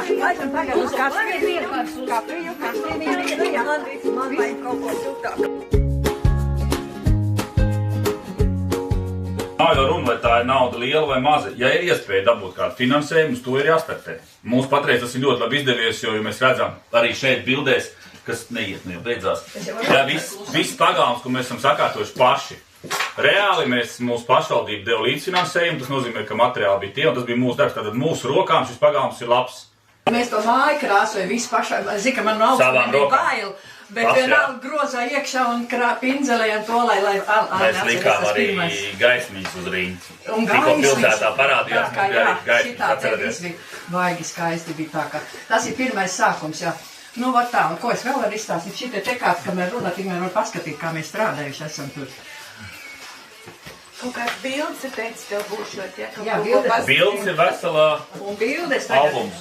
Laikam tagad uz kafiju, man vajag kaut ko siltāku. Nav jau runa, vai tā ir nauda liela vai maza. Ja ir iespēja dabūt kādu finansējumu, uz to ir jāstartē. Mums patreiz tas ir ļoti labi izdevies, jo mēs redzam arī šeit bildēs, kas neiet, jau beidzās. Jā, viss pagalms, ko mēs esam sakārtojuši paši. Reāli mūsu pašvaldība deva līdzfinansējumu, tas nozīmē, ka materiāli bija tie, un tas bija mūsu darbs. Tātad mūsu rokām šis pagalms ir labs. Mēs to māju krāsojam, visu pašā, zinu, ka man no augstiem bija bail, bet vienalga grozā iekšā un pinzelējam to, lai mēs likām arī gaismiņas uz rīņas. Tikko pilsētā parādījās, ka bija arī gaismiņas, atcerēties. Baigi skaisti bija tā, ka tas ir pirmais sākums, jā. Nu, var tā, un ko es vēl varu izstāstīt, šitie tekāti, kamēr runā, tikmēr var paskatīt, kā mēs strādājuši esam tur. Kaut kāds bildes ir teicis, tev būšot, ja? Jā, bildes. Bildes ir veselā albums.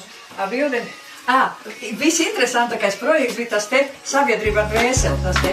Visinteresantākais projekts bija tas te sabiedrība ar dvēseli, tas te